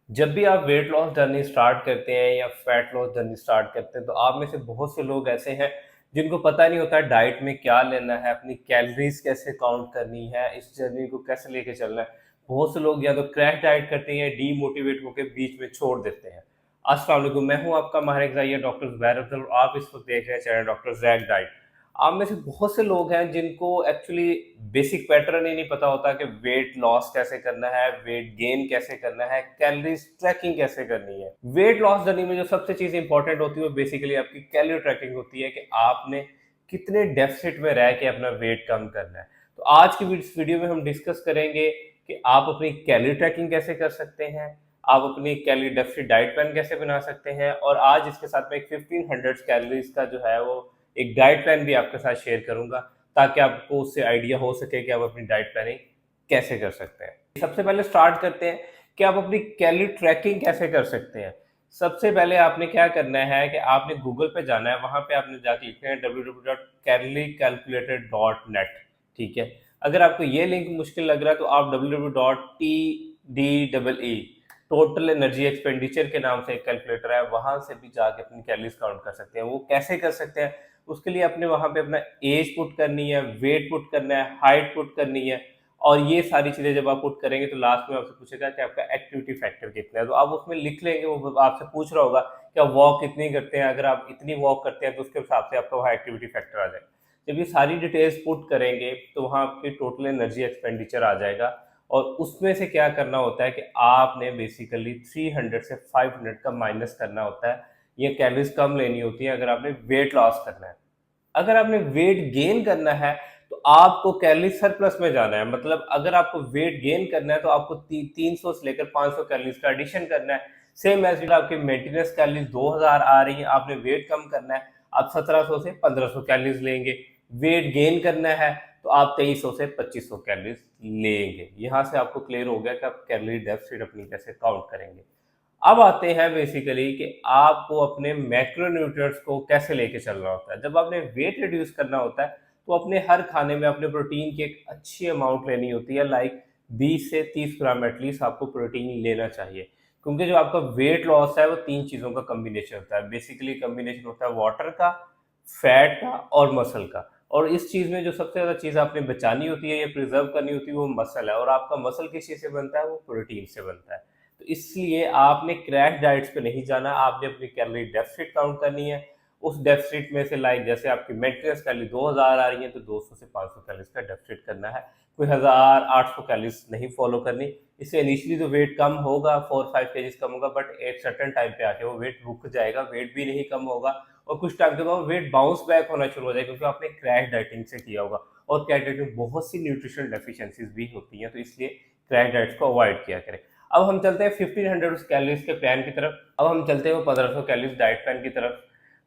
जब भी आप वेट लॉस जर्नी स्टार्ट करते हैं या फैट लॉस जर्नी स्टार्ट करते हैं तो आप में से बहुत से लोग ऐसे हैं जिनको पता नहीं होता डाइट में क्या लेना है, अपनी कैलोरीज कैसे काउंट करनी है, इस जर्नी को कैसे लेके चलना है। बहुत से लोग या तो क्रैश डाइट करते हैं, डीमोटिवेट होकर बीच में छोड़ देते हैं। अस्सलाम वालेकुम, मैं हूं आपका माहिर ग़िज़ाई डॉक्टर ज़ुबैर अफजल और आप इस वक्त देख रहे हैं चैनल डॉक्टर जैक डाइट। आप में से बहुत से लोग हैं जिनको एक्चुअली बेसिक पैटर्न ही नहीं पता होता कि वेट लॉस कैसे करना है, वेट गेन कैसे करना है, कैलोरीज ट्रैकिंग कैसे करनी है। वेट लॉस जर्नी में जो सबसे चीज इंपॉर्टेंट होती है वो बेसिकली आपकी कैलोरी ट्रैकिंग होती है कि आपने कितने डेफिसिट में रह के अपना वेट कम करना है। तो आज की इस वीडियो में हम डिस्कस करेंगे कि आप अपनी कैलोरी ट्रैकिंग कैसे कर सकते हैं, आप अपनी कैलोरी डेफिसिट डाइट प्लान कैसे बना सकते हैं, और आज इसके साथ में एक 1500 कैलोरीज का जो है वो एक डाइट प्लान भी आपके साथ शेयर करूंगा, ताकि आपको उससे आइडिया हो सके कि आप अपनी डाइट प्लानिंग कैसे कर सकते हैं। सबसे पहले स्टार्ट करते हैं कि आप अपनी कैलोरी ट्रैकिंग कैसे कर सकते हैं। सबसे पहले आपने क्या करना है कि आपने गूगल पे जाना है, वहां पे आपने जाके लिखना है www.calorie-calculator.net। ठीक है, अगर आपको ये लिंक मुश्किल लग रहा है तो आप www.TDEE टोटल एनर्जी एक्सपेंडिचर के नाम से एक कैलकुलेटर है, वहां से भी जाके अपनी कैलोरीज काउंट कर सकते हैं। वो कैसे कर सकते हैं, उसके लिए अपने वहां पे अपना एज पुट करनी है, वेट पुट करना है, हाइट पुट करनी है, और ये सारी चीजें जब आप पुट करेंगे तो लास्ट में आपसे पूछेगा कि आपका एक्टिविटी फैक्टर कितना है, तो आप उसमें लिख लेंगे। वो आपसे पूछ रहा होगा कि आप वॉक कितनी करते हैं, अगर आप इतनी वॉक करते हैं तो उसके हिसाब से आपका वहाँ एक्टिविटी फैक्टर आ जाएगा। जब ये सारी डिटेल्स पुट करेंगे तो वहाँ आपकी टोटल एनर्जी एक्सपेंडिचर आ जाएगा, और उसमें से क्या करना होता है कि आपने बेसिकली 300 से 500 का माइनस करना होता है। ये कैलोरीज कम लेनी होती है अगर आपने वेट लॉस करना है। अगर आपने वेट गेन करना है तो आपको कैलोरी सरप्लस में जाना है। मतलब अगर आपको वेट गेन करना है तो आपको 300 से लेकर 500 कैलोरीज का एडिशन करना है। सेम एज आपके मेंटेनेंस कैलोरीज 2000 आ रही है, आपने वेट कम करना है, आप 1700 से 1500 कैलोरीज लेंगे। वेट गेन करना है तो आप 2300 से 2500 कैलोरीज लेंगे। यहां से आपको क्लियर हो गया कि आप कैलोरी डेफिसिट अपनी कैसे काउंट करेंगे। अब आते हैं बेसिकली कि आपको अपने मैक्रोन्यूट्रिएंट्स को कैसे लेके चलना होता है। जब आपने वेट रिड्यूस करना होता है तो अपने हर खाने में अपने प्रोटीन की एक अच्छी अमाउंट लेनी होती है, लाइक 20 से 30 ग्राम एटलीस्ट आपको प्रोटीन लेना चाहिए। क्योंकि जो आपका वेट लॉस है वो तीन चीज़ों का कम्बिनेशन होता है। बेसिकली कम्बिनेशन होता है वाटर का, फैट का और मसल का। और इस चीज़ में जो सबसे ज़्यादा चीज़ आपने बचानी होती है या प्रिजर्व करनी होती है वो मसल है, और आपका मसल किस चीज़ से बनता है, वो प्रोटीन से बनता है। तो इसलिए आपने क्रैश डाइट्स पे नहीं जाना, आपने अपनी कैलोरी डेफिसिट काउंट करनी है। उस डेफिसिट में से लाइक जैसे आपकी मेंटेनेंस कैलोरी 2000 आ रही है तो 200 से 500 कैलोरीज का डेफिसिट करना है। कोई 1800 कैलोरीज नहीं फॉलो करनी। इससे इनिशियली तो वेट कम होगा, 4-5 केजीज कम होगा, बट एक सर्टेन टाइम पे आके वो वेट रुक जाएगा, वेट भी नहीं कम होगा, और कुछ टाइम के बाद वेट बाउंस बैक होना शुरू हो जाएगा क्योंकि आपने क्रैश डाइटिंग से किया होगा। और क्रैश डाइटिंग में बहुत सी न्यूट्रिशनल डेफिशिएंसीज भी होती हैं, तो इसलिए क्रैश डाइट्स को अवॉइड किया करें। अब हम चलते हैं 1500 कैलोरीज के प्लान की तरफ। अब हम चलते हैं वो 1500 कैलोरीज डाइट प्लान की तरफ।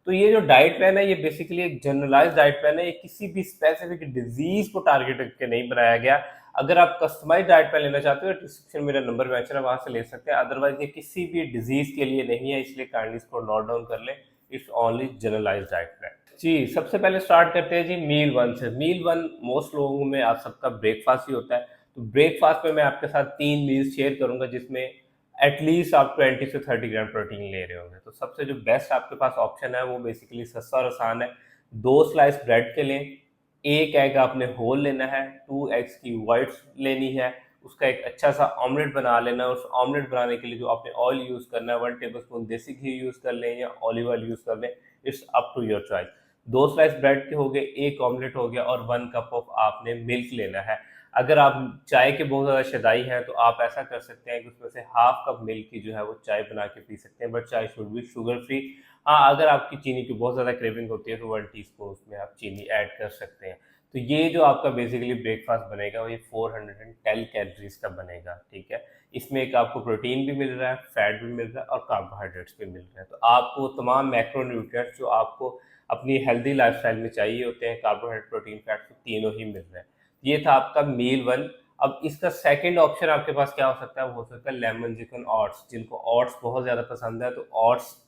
तो ये जो डाइट प्लान है ये बेसिकली एक जनरलाइज डाइट प्लान है, ये किसी भी स्पेसिफिक डिजीज को टारगेट करके नहीं बनाया गया। अगर आप कस्टमाइज डाइट प्लान लेना चाहते हो, डिस्क्रिप्शन मेरा नंबर मेंशन है, वहां से ले सकते हैं। अदरवाइज ये किसी भी डिजीज के लिए नहीं है, इसलिए काइंडली इसको नोट डाउन कर लें। It's only generalize diet plan. जी, सबसे पहले स्टार्ट करते हैं जी मील वन से। मील वन मोस्ट लोगों में आप सबका ब्रेकफास्ट ही होता है। तो ब्रेकफास्ट में मैं आपके साथ 3 मील्स शेयर करूंगा जिसमें एटलीस्ट आप 20 से 30 ग्राम प्रोटीन ले रहे होंगे। तो सबसे जो बेस्ट आपके पास ऑप्शन है वो बेसिकली सस्ता और आसान है। 2 स्लाइस ब्रेड के लें, एक एग आपने होल लेना है, 2 एग्स की वाइट्स लेनी है, उसका एक अच्छा सा ऑमलेट बना लेना है। उस ऑमलेट बनाने के लिए जो आपने ऑयल यूज़ करना है, 1 टेबल स्पून देसी घी यूज़ कर लें या ऑलिव ऑयल यूज़ कर लें, it's up to your choice. 2 slice bread के हो गए, एक ऑमलेट हो गया, और 1 कप ऑफ आपने मिल्क लेना है। अगर आप चाय के बहुत ज़्यादा शदाई हैं तो आप ऐसा कर सकते हैं कि उसमें से हाफ कप मिल्क की जो है वो चाय बना के पी सकते हैं, बट चाय शुड बी शुगर फ्री। हाँ, अगर आपकी चीनी की बहुत ज़्यादा क्रेविंग होती है तो 1 टीस्पून उसमें आप चीनी ऐड कर सकते हैं। तो ये जो आपका बेसिकली ब्रेकफास्ट बनेगा वो ये 410 कैलोरीज का बनेगा। ठीक है, इसमें एक आपको प्रोटीन भी मिल रहा है, फैट भी मिल रहा है, और कार्बोहाइड्रेट्स भी मिल रहे हैं। तो आपको तमाम मैक्रोन्यूट्रिएंट्स जो आपको अपनी हेल्दी लाइफस्टाइल में चाहिए होते हैं, कार्बोहाइड्रेट, प्रोटीन, फैट, तो तीनों ही मिल रहे हैं। ये था आपका मील वन। अब इसका सेकंड ऑप्शन आपके पास क्या हो सकता है, वो हो सकता है लेमन चिकन ओट्स। जिनको ओट्स बहुत ज़्यादा पसंद है तो ओट्स,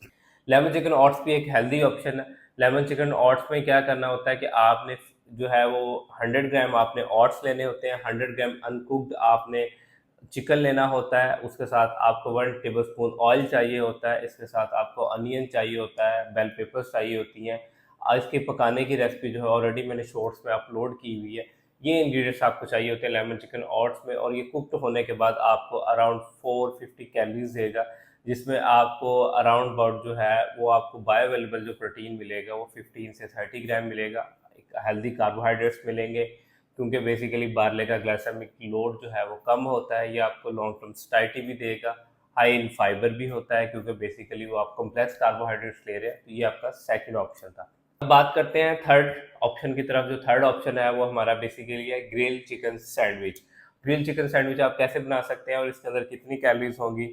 लेमन चिकन ओट्स भी एक हेल्दी ऑप्शन है। लेमन चिकन ओट्स में क्या करना होता है कि आपने जो है वो 100 ग्राम आपने ओट्स लेने होते हैं, 100 ग्राम अनकुक्ड आपने चिकन लेना होता है, उसके साथ आपको 1 टेबलस्पून ऑयल चाहिए होता है, इसके साथ आपको अनियन चाहिए होता है, बेल पेपर्स चाहिए होती हैं। इसके पकाने की रेसिपी जो है ऑलरेडी मैंने शॉर्ट्स में अपलोड की हुई है। ये इंग्रीडिएंट्स आपको चाहिए होते हैं लेमन चिकन ऑट्स में, और ये कुक्ड होने के बाद आपको अराउंड 450 कैलोरीज देगा, जिसमें आपको अराउंड अबाउट जो है वो आपको बायोअवेलेबल जो प्रोटीन मिलेगा वो 15 से 30 ग्राम मिलेगा। एक हेल्दी कार्बोहाइड्रेट्स मिलेंगे, क्योंकि बेसिकली बार्ले का ग्लाइसेमिक लोड जो है वो कम होता है। ये आपको लॉन्ग टर्म स्टाइटी भी देगा, हाई इन फाइबर भी होता है, क्योंकि बेसिकली वो आप कॉम्प्लेक्स कार्बोहाइड्रेट्स ले रहे हैं। तो ये आपका सेकंड ऑप्शन था। अब बात करते हैं थर्ड ऑप्शन की तरफ। जो थर्ड ऑप्शन है वो हमारा बेसिकली है grill chicken sandwich. Grill chicken sandwich आप कैसे बना सकते हैं और इसके अंदर कितनी कैलोरीज होंगी?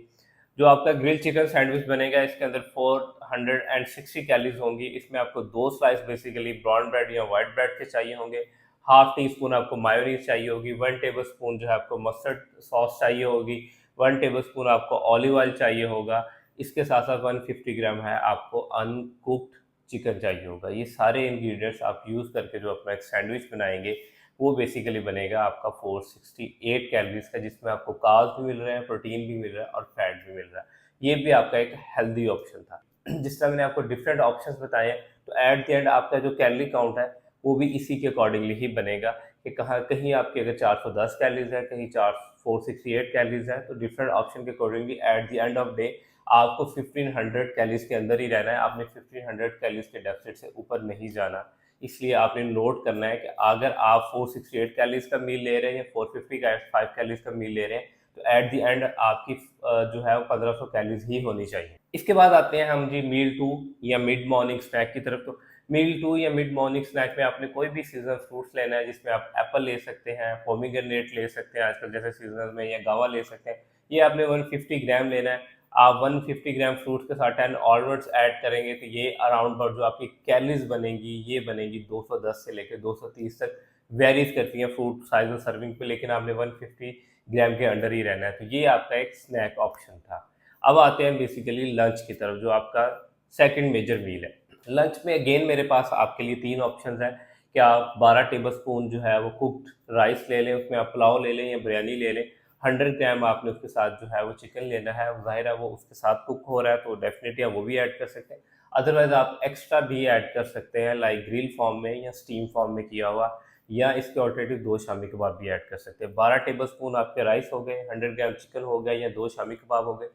जो आपका ग्रिल चिकन सैंडविच बनेगा इसके अंदर 460 कैलोरीज होंगी। इसमें आपको 2 स्लाइस बेसिकली ब्राउन ब्रेड या व्हाइट ब्रेड के चाहिए होंगे, हाफ टी स्पून आपको मायोनीज चाहिए होगी, 1 टेबल स्पून जो है आपको मस्टर्ड सॉस चाहिए होगी, 1 टेबल स्पून आपको ऑलिव ऑयल चाहिए होगा। इसके साथ साथ 150 ग्राम है आपको अनकुक्ड चिकन चाहिए होगा। ये सारे इंग्रेडिएंट्स आप यूज़ करके जो अपना एक सैंडविच बनाएंगे वो बेसिकली बनेगा आपका 468 कैलोरीज का, जिसमें आपको कार्ब्स भी मिल रहे हैं, प्रोटीन भी मिल रहा है और फैट भी मिल रहा है। ये भी आपका एक हेल्दी ऑप्शन था। जिस तरह मैंने आपको डिफरेंट ऑप्शंस बताए हैं, तो एट द एंड आपका जो कैलोरी काउंट है वो भी इसी के अकॉर्डिंगली ही बनेगा कि कहाँ कहीं आपकी अगर 410 कैलोरीज है, कहीं 468 कैलोरीज है, तो डिफरेंट ऑप्शन के accordingly at the end of day आपको 1500 कैलोरीज के अंदर ही रहना है। आपने 1500 कैलोरीज के डेफिसिट से ऊपर नहीं जाना। इसलिए आपने नोट करना है कि अगर आप 468 कैलोरीज का मील ले रहे हैं या 455 कैलोरीज का मील ले रहे हैं, तो एट द एंड आपकी जो है वो 1500 कैलोरीज ही होनी चाहिए। इसके बाद आते हैं हम जी मील टू या मिड मॉर्निंग स्नैक की तरफ। तो मील टू या मिड मॉर्निंग स्नैक में आपने कोई भी सीजनल फ्रूट्स लेना है, जिसमें आप एप्पल ले सकते हैं, पोमीग्रेनेट ले सकते हैं आजकल जैसे सीजनल में, या गावा ले सकते हैं। ये आपने 150 ग्राम लेना है। आप 150 ग्राम फ्रूट्स के साथ 10 ऑलमंड्स ऐड करेंगे तो ये अराउंड अबाउट जो आपकी कैलोरीज बनेगी ये बनेगी 210 से लेकर 230 तक, वेरीज करती हैं फ्रूट साइज और सर्विंग पे, लेकिन आपने 150 ग्राम के अंडर ही रहना है। तो ये आपका एक स्नैक ऑप्शन था। अब आते हैं बेसिकली लंच की तरफ, जो आपका सेकंड मेजर मील है। लंच में अगेन मेरे पास आपके लिए 3 ऑप्शंस हैं कि आप 12 टेबलस्पून जो है वो कुक्ड राइस ले लें, उसमें आप पुलाव ले लें या बिरयानी ले लें। 100 ग्राम आपने उसके साथ जो है वो चिकन लेना है, ज़ाहिर है वो उसके साथ कुक हो रहा है तो डेफिनेटली आप वो भी ऐड कर सकते हैं। अदरवाइज आप एक्स्ट्रा भी ऐड कर सकते हैं, लाइक ग्रिल फॉर्म में या स्टीम फॉर्म में किया हुआ, या इसके ऑल्टरनेटिव 2 शामी कबाब भी ऐड कर सकते हैं। 12 टेबलस्पून आपके राइस हो गए, 100 ग्राम चिकन हो गया या 2 शामी कबाब हो गए,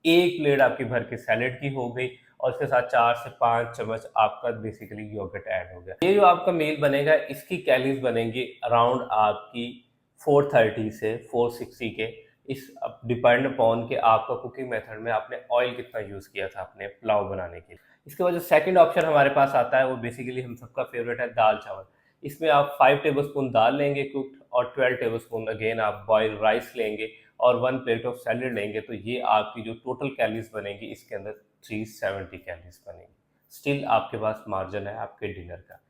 1 प्लेट आपकी भर के सैलेड की हो गई, और उसके साथ 4 से 5 चम्मच आपका बेसिकली योगर्ट ऐड हो गया। ये जो आपका मील बनेगा इसकी कैलोरीज बनेंगी अराउंड आपकी 430 से 460 के। इस डिपेंड अपॉन के आपका कुकिंग मेथड में आपने ऑयल कितना यूज़ किया था अपने पुलाव बनाने के लिए। इसके बाद जो सेकंड ऑप्शन हमारे पास आता है वो बेसिकली हम सबका फेवरेट है दाल चावल। इसमें आप 5 टेबलस्पून दाल लेंगे कुक्ड, और 12 टेबलस्पून अगेन आप बॉयल राइस लेंगे, और 1 प्लेट ऑफ सैलेड लेंगे। तो ये आपकी जो टोटल कैलोरीज बनेगी इसके अंदर 370 कैलोरीज बनेगी। स्टिल आपके पास मार्जिन है आपके डिनर का।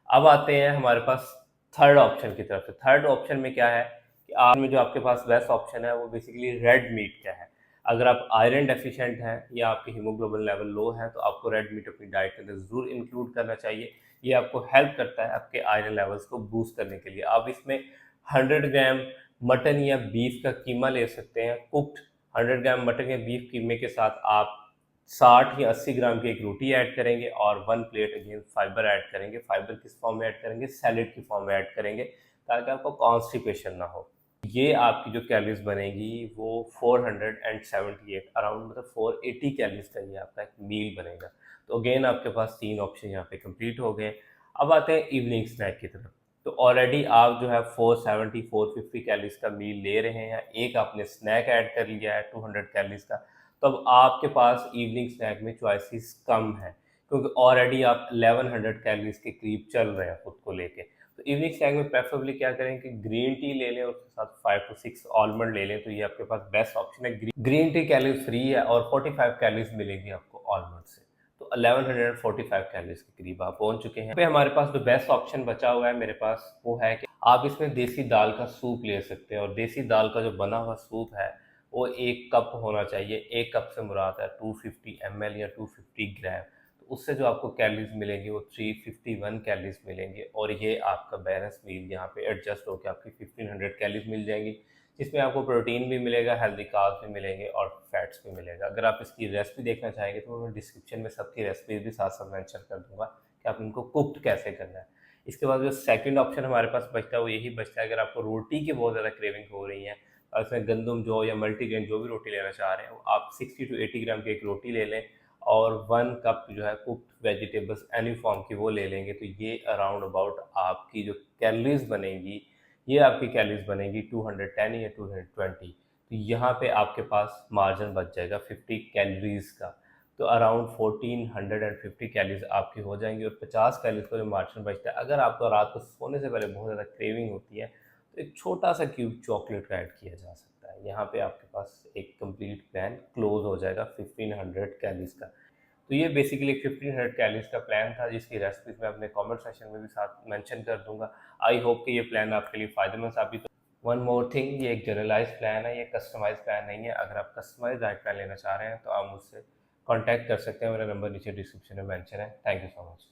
अब आते हैं हमारे पास थर्ड ऑप्शन की तरफ से। थर्ड ऑप्शन में क्या है कि आप में जो आपके पास बेस्ट ऑप्शन है वो बेसिकली रेड मीट का है। अगर आप आयरन डेफिशिएंट हैं या आपकी हीमोग्लोबिन लेवल लो है तो आपको रेड मीट अपनी डाइट के अंदर ज़रूर इंक्लूड करना चाहिए। ये आपको हेल्प करता है आपके आयरन लेवल्स को बूस्ट करने के लिए। आप इसमें 100 ग्राम मटन या बीफ का कीमा ले सकते हैं कुक्ड। 100 ग्राम मटन या बीफ कीमे के साथ आप 60 या 80 ग्राम की एक रोटी ऐड करेंगे, और 1 प्लेट अगेन फाइबर ऐड करेंगे। फाइबर किस फॉर्म में ऐड करेंगे? सैलेड की फॉर्म में ऐड करेंगे, ताकि आपको कॉन्स्टिपेशन ना हो। ये आपकी जो कैलोरीज बनेगी वो 478 अराउंड, मतलब 480 कैलोरीज का ये आपका एक मील बनेगा। तो अगेन आपके पास 3 ऑप्शन यहाँ पे कंप्लीट हो गए। अब आते हैं इवनिंग स्नैक की तरफ। तो ऑलरेडी आप जो है 470 450 कैलोरीज का मील ले रहे हैं, एक आपने स्नैक ऐड कर लिया है 200 कैलोरीज का। तो अब आपके पास इवनिंग स्नैक में चॉइसेस कम है, क्योंकि ऑलरेडी आप 1100 कैलोरीज के करीब चल रहे हैं खुद को लेके। तो इवनिंग स्नैक में प्रेफरेबली क्या करें कि ग्रीन टी ले लें और उसके साथ 5 to 6 आलमंड ले लें। तो ये आपके पास बेस्ट ऑप्शन है। ग्रीन टी कैलोरीज फ्री है और 45 कैलोरीज मिलेंगी आपको आलमंड से। तो 1145 कैलोरीज के करीब आप पहुंच चुके हैं। पे हमारे पास जो बेस्ट ऑप्शन बचा हुआ है मेरे पास वो है कि आप इसमें देसी दाल का सूप ले सकते हैं, और देसी दाल का जो बना हुआ सूप है वो 1 कप होना चाहिए। 1 कप से मुराद है 250 ml या 250 ग्राम। तो उससे जो आपको कैलोरीज मिलेंगी वो 351 कैलोरीज मिलेंगी, और ये आपका बैलेंस मील यहाँ पे एडजस्ट होकर आपकी 1500 कैलोरीज मिल जाएंगी, जिसमें आपको प्रोटीन भी मिलेगा, हेल्दी कार्ब्स भी मिलेंगे और फैट्स भी मिलेगा। अगर आप इसकी रेसिपी देखना चाहेंगे तो मैं डिस्क्रिप्शन में सबकी रेसिपी भी साथ साथ मेंशन कर दूंगा कि आप इनको कुक्ड कैसे करना है। इसके बाद जो सेकंड ऑप्शन हमारे पास बचता है वो यही बचता है, अगर आपको रोटी की बहुत ज़्यादा क्रेविंग हो रही है और इसमें गंदम जौ या मल्टीग्रेन जो भी रोटी लेना चाह रहे हैं, आप 60 टू 80 ग्राम की एक रोटी ले लें और 1 कप जो है कुक्ड वेजिटेबल्स एनी फॉर्म की वो ले लेंगे, तो ये अराउंड अबाउट आपकी जो कैलोरीज बनेगी, ये आपकी कैलोरीज बनेगी 210 या 220। तो यहाँ पे आपके पास मार्जिन बच जाएगा 50 कैलोरीज का, तो अराउंड 1450 कैलोरीज आपकी हो जाएंगी। और 50 कैलोरीज का जो मार्जिन बचता है, अगर आपको रात को सोने से पहले बहुत ज़्यादा क्रेविंग होती है तो एक छोटा सा क्यूब चॉकलेट का ऐड किया जा सकता है। यहाँ पे आपके पास एक कंप्लीट प्लान क्लोज हो जाएगा 1500 कैलोरीज का। तो ये बेसिकली 1500 कैलोरीज का प्लान था, जिसकी रेसिपीज मैं अपने कमेंट सेक्शन में भी साथ मेंशन कर दूंगा। आई होप कि ये प्लान आपके लिए फ़ायदेमंद साबित हो। वन मोर थिंग, ये एक जनरलाइज प्लान है, ये कस्टमाइज प्लान नहीं है। अगर आप कस्टमाइज डाइट प्लान लेना चाह रहे हैं तो आप मुझसे कॉन्टैक्ट कर सकते हैं, मेरा नंबर नीचे डिस्क्रिप्शन में मेंशन है। Thank you so much.